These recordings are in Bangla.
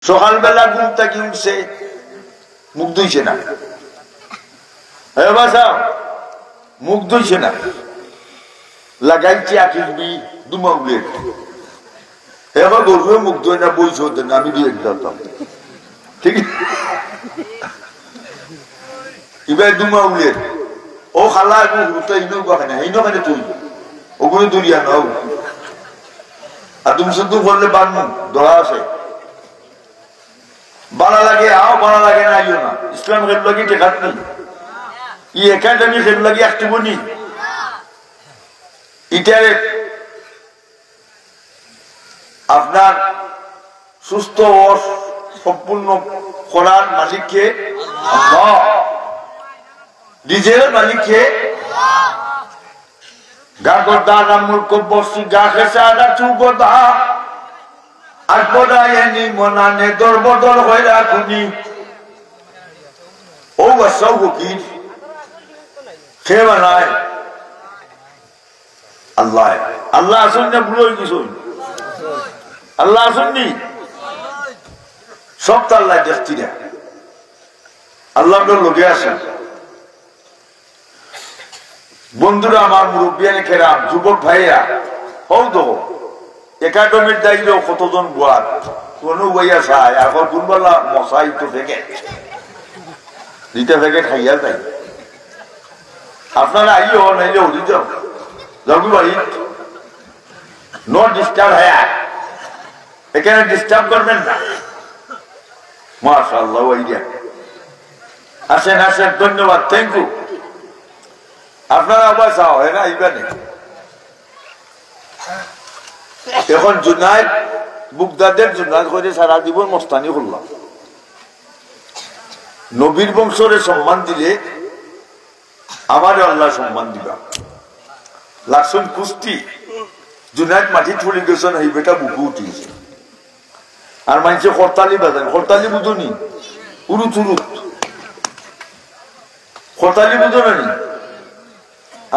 সকালবেলা ঘুম থেকে উঠছে, মুখ ধুইছে না, মুখ ধুইছে না, লাগাইছে আকিসবি দুমাউলের, এবার গরুয়ে মুখ ধুই না, বই শোধ না, আমি দিয়ে দিতাম, ঠিক এবার দুমাউলের ও খালা এইখানে তুই ওগুলো দুরিয়া নাও, আর তুমি শুধু বললে বানু দোয়া আছে, বাড়া লাগে আও, বাড়া লাগে না আইও না, ইসলাম খেল লাগি টেকাত নেই, ই একাডেমি খেল লাগি একটি বনি, এটার আপনার সুস্থ ও সম্পূর্ণ করার মালিককে আল্লাহ, নিজের মালিককে গা গদা নামুল কবসি গা খেসাদা চুগদা আর বড়ায়নি মনানে দরবদর হইরা খুনি ও ওয়াসাউ কি কে বানায় আল্লাহ, আল্লাহ আসুন না ভুল হয়ে গেছে, আল্লাহ আসুননি সব তো আল্লাহ দেখছি না, আল্লাহ লোকে আসেন। বন্ধুরা আমার, মুরব্বিয়ানে কেরাম, যুবক ভাইয়া, হও তো একাডেমির দায়িত্ব কতজন গোয়ার কোন বইয়া চায়, এখন কোনবেলা মশাই তো ফেকে দুইটা ফেকে খাইয়া যায়, আপনারা আইও নাইলে উঠি যাও জলদি বাড়ি, নো ডিস্টার্ব হ্যাঁ, এখানে ডিস্টার্ব করবেন না, মাশাআল্লাহ ওইটা আসেন আসেন, ধন্যবাদ, থ্যাংক ইউ। আপনারা আবার চাও হয় না এইবারে, এখন জুনাইদ বুগদাদের জুনাইদ করে সারা জীবন মস্তানি করলাম, নবীর বংশরে সম্মান দিলে আমারও আল্লাহ সম্মান দিবা, লাকসুন কুস্তি জুনাইদ মাটি ছড়ি গেছেন, এই বেটা বুকু উঠিয়েছে, আর মানুষে হরতালি বাজান, হরতালি বুঝুনি উরুত উরুত হরতালি বুঝো না,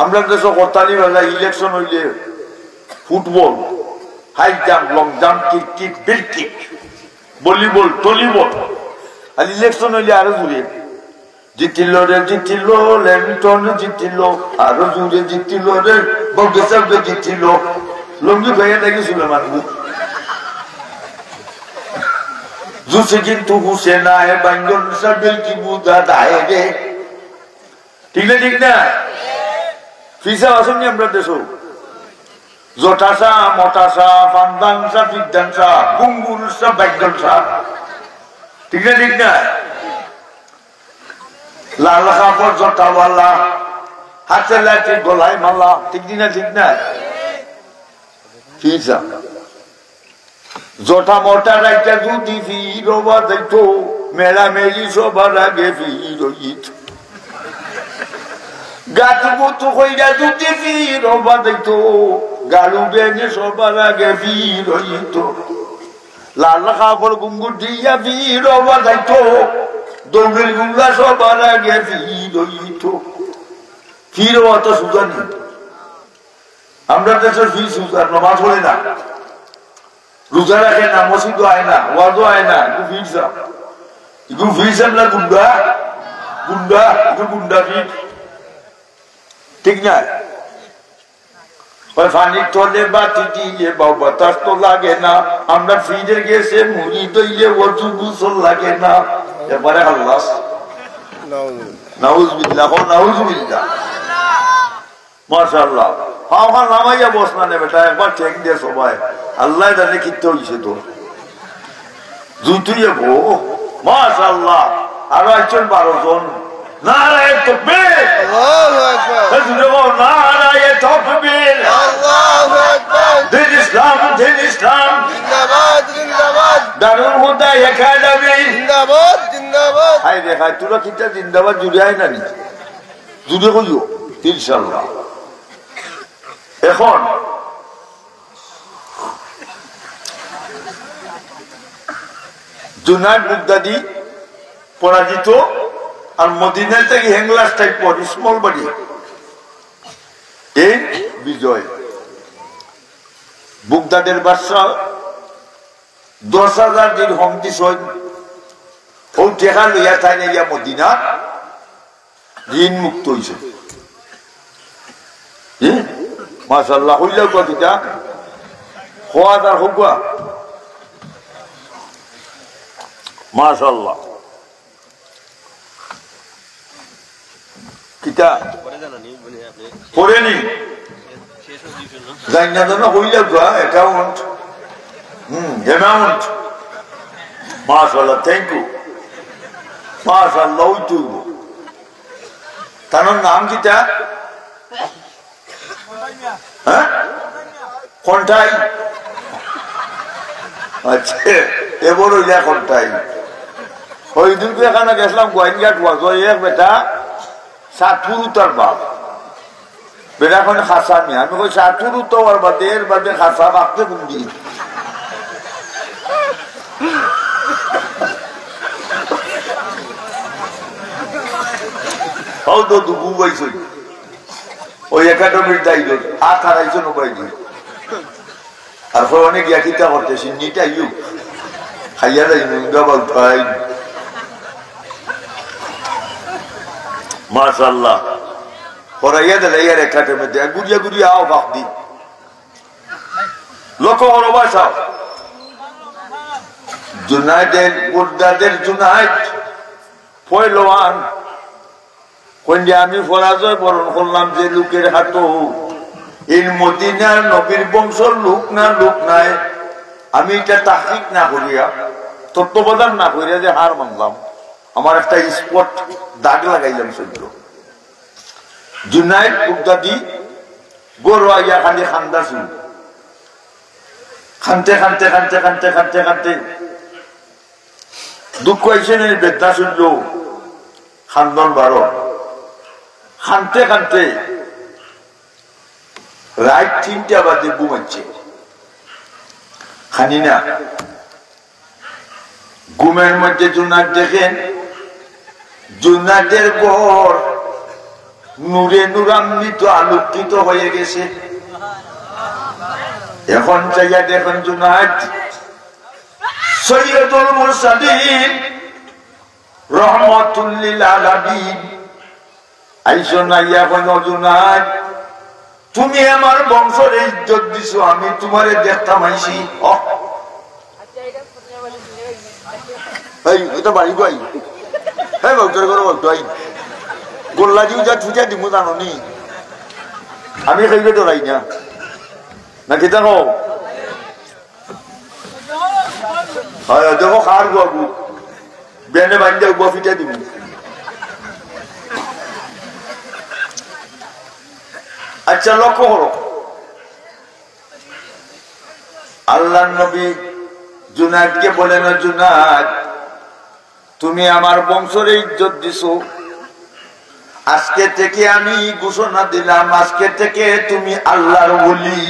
আমরা দেশে হরতালি বাজাই, ইলেকশন হইলে football, high jump, long jump, kick kick, বিল কিক, ভলিবল, টলিবল, আর ইলেকশন হইলে আরো জুড়ে জিতিল রে জিতিল, ল্যামিটন জিতিল, আরো জুড়ে জিতিল রে বগেসাবে জিতিল, লঙ্গি ভাইয়া দেখেছিল মানুষ জুসে কিন্তু হুসেনা হে বাঙ্গল সাবেল কি বুদা দায়ে রে, ঠিক না ঠিক না? ফিসা আসেননি আমরা দেশ, জটাসা মটাসা ফান্দাংসা ফিদ্দাংসা গুঙ্গুরসা বাইকলসা, ঠিক না ঠিক না? লাল কাপড় জটাওয়ালা, হাতে লাঠি গলায় মালা, ঠিক না ঠিক না? ফিসা জটা মোটা রাইটা যদি ফিরবা দেখতো, মেলা মেলি সবার আগে ফিরইত, গাছু বুতু কইরা যদি ফিরবা দেখতো, গালু বেনে সবার আগে ফিরইত, লাল কাপড় গুঙ্গুর দিয়া ফিরবা দেখতো, দৌড়ের গুঙ্গা সবার আগে ফিরইত, ফিরবা তো সুজানি, আমরা দেশের ফির সুজার, নমাজ পড়ে না, রোজা রাখে না, মসজিদও আয় না, ওয়াজও আয় না, ফিরসাম না গুন্ডা গুন্ডা, গুন্ডা ফির, ঠিক না? পানির তলে বাতি দিলে বাতাস তো লাগে না, আমরা ফিরে গেছে মুড়ি দইলে অজু গোসল লাগে না, এবারে আল্লাহ নাউজুবিল্লাহ নাউজুবিল্লাহ, মাশাআল্লাহ, হাওয়া নামাইয়া বস না বেটা, একবার ঠেক দিয়ে সবাই, আল্লাহ জানে কিনতে হয়েছে তো জুতুইয়ে ভো, মাশাআল্লাহ, আরো একজন 12 জন, নারায়ে তাকবীর, আল্লাহু আকবার, নারায়ে তাকবীর, আল্লাহু আকবার, দিন ইসলাম জিন্দাবাদ জিন্দাবাদ, দারুল হুদা একাডেমি জিন্দাবাদ জিন্দাবাদ, হাই রে হাই, তোরা কিটা জিন্দাবাদ জুড়ে আয় না নি, জুড়ে কইও ইনশাআল্লাহ। এখন জুনাইদ বুগদাদি পরাজিত, আর মদিনা থেকে হেংলাস টাইপ স্মল বাড়ি, এই বিজয়। বুগদাদের বাদশা 10,000 দিরহাম দিছ ও টেকা লইয়া তাই না মদিনা ঋণ মুক্ত হইছে মাশাআল্লাহ হইল কতটা খোয়া আর হোকা মাশাআল্লাহ কিতা পড়ে নি জানি না হইল অ্যাকাউন্ট অ্যামাউন্ট মাশাআল্লাহ থ্যাংক ইউ মাশাআল্লাহ ওইটু তার নাম কিটা হ্যাঁ কোনটাই আচ্ছা এবার হইলা কোনটাই ওই দিনকে এখানে গেছিলাম গোয়াইনঘাট এক বেটা সাতুর তার বাপ বেটা কোন খাসা নিয়ে আমি কই সাতুর তো আর বাদে এর বাদে খাসা বাপকে বুঝি হাউ তো দুবু বাইছ ওই একাডেমির দায়িত্ব হাত হারাইছো নবাই দিয়ে আর অনেক ইয়াকিটা করতেছি নিটা ইউ খাইয়া যাই গাবাল খাই মাশাআল্লাহ পড়াইয়া দিলে ইয়ার একাডেমি দেয় গুড়িয়া গুড়িয়া আও বাপ দি লোক হলো বাসাও জুনাইদের বুদ্ধাদের জুনাইদ পয়লোয়ান কইলে আমি পরাজয় বরণ করলাম যে লোকের হাতো এই মদিনার নবীর বংশর লোক না লোক নাই আমি এটা তাহকিক না করিয়া তত্ত্বাবধান না করিয়া যে হার মানলাম আমার একটা স্পট দাগ লাগাইলাম সহ্য জুনাইদ বুগদাদি গরু আইয়া খালি খান্দা শুন খানতে খানতে খানতে খানতে খানতে খানতে দুঃখ আইসে নেই বেদনা শুনল খান্দন বারো খানতে খানতে রাত 3টা বাজে ঘুমাচ্ছে খানি না ঘুমের মধ্যে জুনাদ দেখেন জুনাদের ঘর নূরে নূরান্বিত আলোকিত হয়ে গেছে এখন চাইয়া দেখেন জুনাদ সৈয়দুল মুরসালিন রহমাতুল লিল আলামিন আইসো নাইয়া কোন জুনাদ তুমি আমার বংশের ইজ্জত দিছো আমি তোমারে দেখতাম আইছি এটা বাড়ি গাই হ্যাঁ ভক্তর করো ভক্তাই গোল্লা দিও যা ছুটে দিব জানো নি আমি খাইবে ডরাই না না কি দেখো দেখো খার গু বেনে বান্ধে ফিটে দিব আচ্ছা লক্ষ্য করো আল্লাহ নবী জুনাইদকে বলেন জুনাইদ তুমি আমার বংশের ইজ্জত দিছো আজকে থেকে আমি ঘোষণা দিলাম আজকে থেকে তুমি আল্লাহর ওলি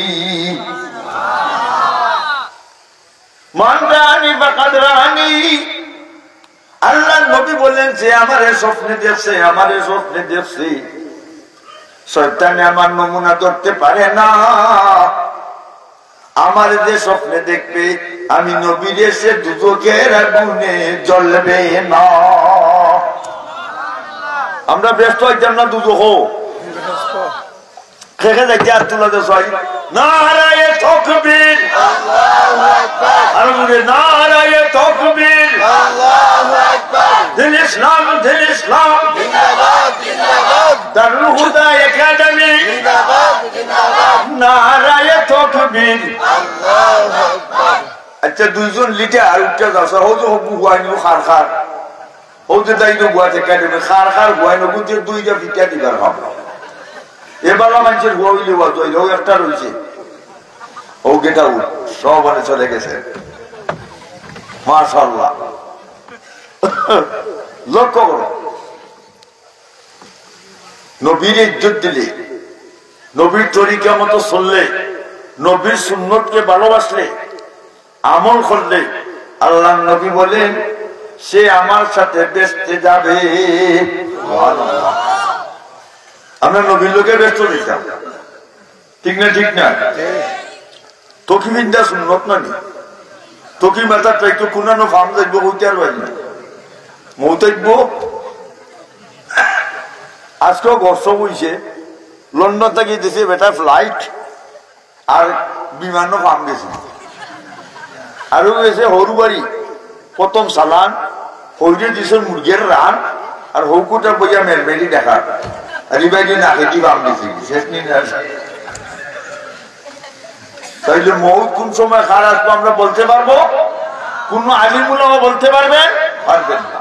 মানরানি বাকাদরানি আল্লাহ নবী বলেন যে আমারে স্বপ্নে দেখছে শয়তানে আমার নমুনা ধরতে পারে না আমার যে স্বপ্নে দেখবে আমি নবীর এসে দুজকের আগুনে জ্বলবে না আমরা ব্যস্ত হইতাম না দুজক খেখে যাইতে আর তুলা দে সই নারায়ে তাকবীর আল্লাহু আকবার আর বলে নারায়ে তাকবীর আল্লাহু আকবার দিল ইসলাম জিন্দাবাদ দারুল হুদা একাডেমি জিন্দাবাদ নারায়ে তাকবীর আল্লাহু আকবার আচ্ছা দুইজন লিটে আর উঠতে যাচ্ছে হো যে গুয়াইনো খার ও যে দাইতো গুয়া থেকে খার গুয়াইনো গুতে দুইটা ফিটা দিবার ভাবলো এবার মানুষের হইলে ও একটা রয়েছে ও গেটা সব চলে গেছে মাশাআল্লাহ লক্ষ্য করো নবীর ইজ্জত দিলে নবীর তরিকা মতো চললে নবীর সুন্নতকে ভালোবাসলে আমল করলে আল্লাহ নবী বলেন সে আমার সাথে বেস্তে যাবে আমরা নবীর লোকে ব্যস্ত দিতাম ঠিক না তকিবিন্দা সুন্নত না নি তোকে মাথা চাইতো কোনানো ফার্ম দেখবো হইতে পারি মৌ দেখবো। আজকেও বর্ষ বইছে লন্ডন থেকে দিছে বেটা ফ্লাইট আর বিমানও ফার্ম গেছে আরো গেছে হরুবাড়ি প্রথম সালান হইরে দিছে মুরগের রান আর হৌকুটা বইয়া মেলমেলি দেখা আর ইবাইটি না খেটি ফার্ম দিছে শেষ নিন। তাইলে মৌ কোন সময় খারাপ আমরা বলতে পারবো? কোন আলিমুল্লাহ বলতে পারবেন? পারবেন না।